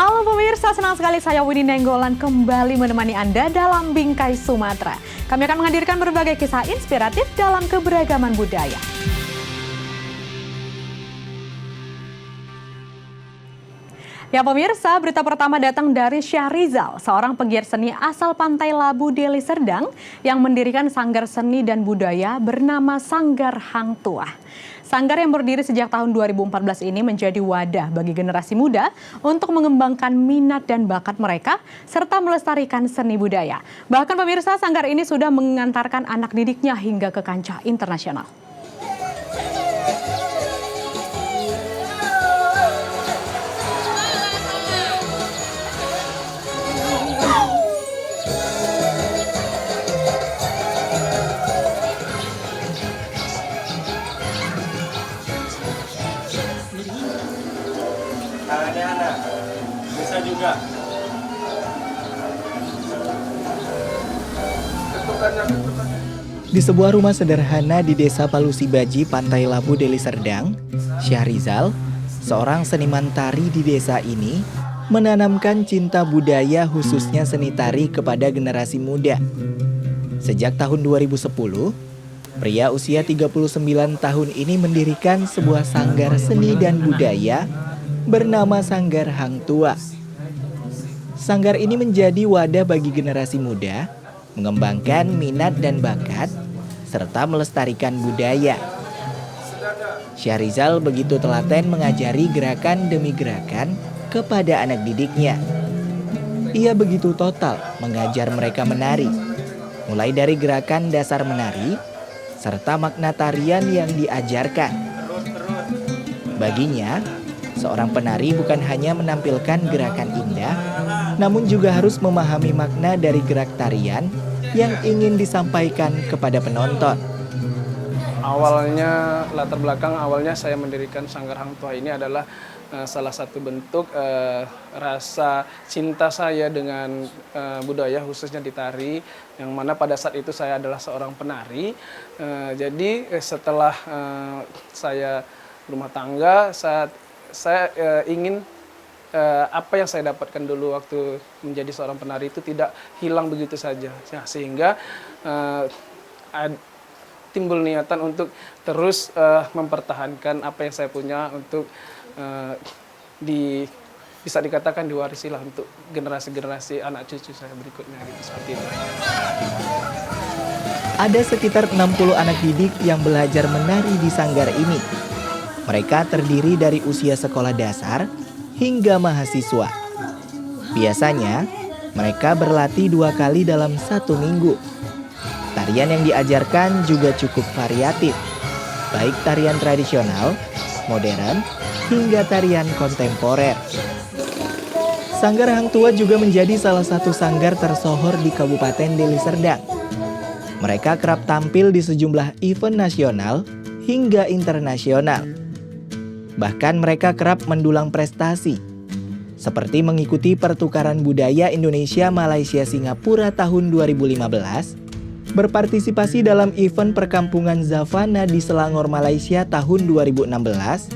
Halo pemirsa, senang sekali saya Winnie Nenggolan kembali menemani Anda dalam Bingkai Sumatera. Kami akan menghadirkan berbagai kisah inspiratif dalam keberagaman budaya. Ya pemirsa, berita pertama datang dari Syahrizal, seorang pegiat seni asal Pantai Labu, Deli Serdang yang mendirikan sanggar seni dan budaya bernama Sanggar Hang Tuah. Sanggar yang berdiri sejak tahun 2014 ini menjadi wadah bagi generasi muda untuk mengembangkan minat dan bakat mereka serta melestarikan seni budaya. Bahkan pemirsa, sanggar ini sudah mengantarkan anak didiknya hingga ke kancah internasional. Tangannya anak, bisa juga. Di sebuah rumah sederhana di Desa Palusibaji, Pantai Labu, Deli Serdang, Syahrizal, seorang seniman tari di desa ini, menanamkan cinta budaya khususnya seni tari kepada generasi muda. Sejak tahun 2010, pria usia 39 tahun ini mendirikan sebuah sanggar seni dan budaya bernama Sanggar Hang Tuah. Sanggar ini menjadi wadah bagi generasi muda mengembangkan minat dan bakat serta melestarikan budaya. Syahrizal begitu telaten mengajari gerakan demi gerakan kepada anak didiknya. Ia begitu total mengajar mereka menari, mulai dari gerakan dasar menari serta makna tarian yang diajarkan. Baginya, seorang penari bukan hanya menampilkan gerakan indah, namun juga harus memahami makna dari gerak tarian yang ingin disampaikan kepada penonton. Awalnya, latar belakang awalnya saya mendirikan Sanggar Hang Tuah ini adalah salah satu bentuk rasa cinta saya dengan budaya khususnya di tari, yang mana pada saat itu saya adalah seorang penari. Jadi setelah saya rumah tangga, saya ingin apa yang saya dapatkan dulu waktu menjadi seorang penari itu tidak hilang begitu saja. Nah, sehingga timbul niatan untuk terus mempertahankan apa yang saya punya untuk bisa dikatakan diwarisilah untuk generasi-generasi anak cucu saya berikutnya gitu, seperti itu. Ada sekitar 60 anak didik yang belajar menari di sanggar ini. Mereka terdiri dari usia sekolah dasar hingga mahasiswa. Biasanya, mereka berlatih 2 kali dalam 1 minggu. Tarian yang diajarkan juga cukup variatif, baik tarian tradisional, modern, hingga tarian kontemporer. Sanggar Hang Tuah juga menjadi salah satu sanggar tersohor di Kabupaten Deli Serdang. Mereka kerap tampil di sejumlah event nasional hingga internasional. Bahkan mereka kerap mendulang prestasi, seperti mengikuti pertukaran budaya Indonesia-Malaysia-Singapura tahun 2015, berpartisipasi dalam event perkampungan Zavana di Selangor, Malaysia tahun 2016,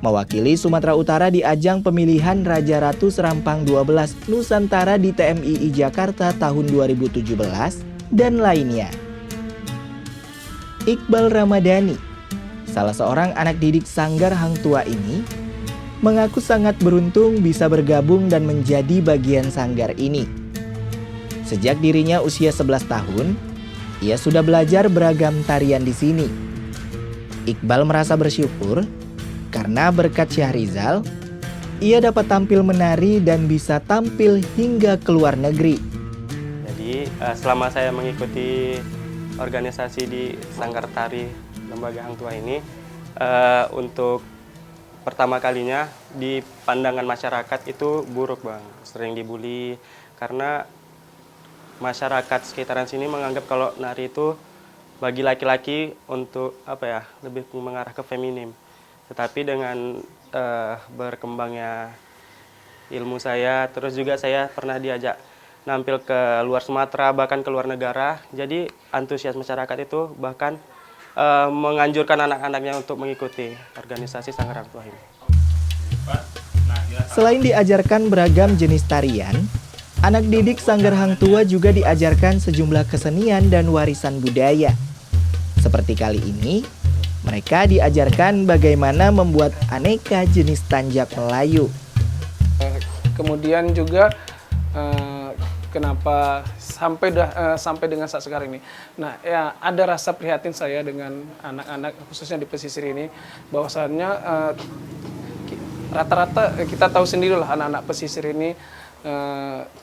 mewakili Sumatera Utara di ajang pemilihan Raja Ratu Serampang 12 Nusantara di TMII Jakarta tahun 2017, dan lainnya. Iqbal Ramadhani, salah seorang anak didik Sanggar Hang Tuah ini, mengaku sangat beruntung bisa bergabung dan menjadi bagian sanggar ini. Sejak dirinya usia 11 tahun, ia sudah belajar beragam tarian di sini. Iqbal merasa bersyukur karena berkat Syahrizal, ia dapat tampil menari dan bisa tampil hingga ke luar negeri. Jadi selama saya mengikuti organisasi di Sanggar Tari Lembaga Hang Tuah ini, untuk pertama kalinya di pandangan masyarakat itu buruk bang, sering dibully karena masyarakat sekitaran sini menganggap kalau nari itu bagi laki-laki untuk lebih mengarah ke feminim. Tetapi dengan berkembangnya ilmu saya, terus juga saya pernah diajak nampil ke luar Sumatera bahkan ke luar negara, jadi antusias masyarakat itu bahkan menganjurkan anak-anaknya untuk mengikuti organisasi Sanggar Hang Tuah ini. Selain diajarkan beragam jenis tarian, anak didik Sanggar Hang Tua juga diajarkan sejumlah kesenian dan warisan budaya. Seperti kali ini, mereka diajarkan bagaimana membuat aneka jenis tanjak Melayu. Kemudian juga kenapa sampai dengan saat sekarang ini. Nah, ya ada rasa prihatin saya dengan anak-anak khususnya di pesisir ini, bahwasannya rata-rata kita tahu sendirilah anak-anak pesisir ini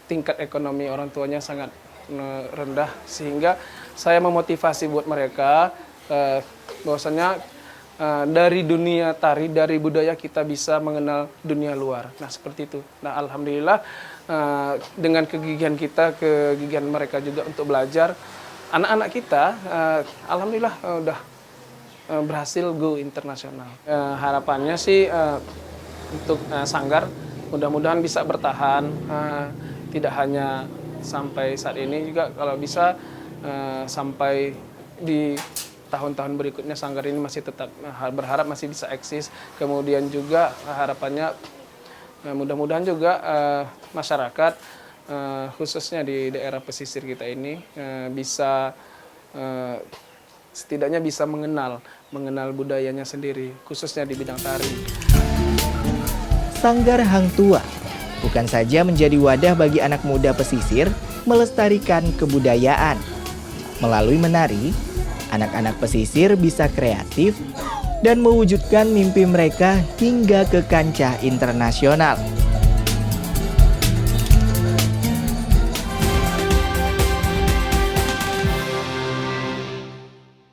tingkat ekonomi orang tuanya sangat rendah, sehingga saya memotivasi buat mereka bahwasannya dari dunia tari, dari budaya kita bisa mengenal dunia luar. Nah, seperti itu. Nah, alhamdulillah dengan kegigihan kita, kegigihan mereka juga untuk belajar, anak-anak kita alhamdulillah udah berhasil go internasional. Harapannya sih untuk Sanggar mudah-mudahan bisa bertahan, tidak hanya sampai saat ini, juga kalau bisa sampai di tahun-tahun berikutnya Sanggar ini masih tetap, berharap masih bisa eksis. Kemudian juga harapannya mudah-mudahan juga masyarakat khususnya di daerah pesisir kita ini bisa setidaknya bisa mengenal budayanya sendiri, khususnya di bidang tari. Sanggar Hang Tua bukan saja menjadi wadah bagi anak muda pesisir melestarikan kebudayaan. Melalui menari, anak-anak pesisir bisa kreatif dan mewujudkan mimpi mereka hingga ke kancah internasional.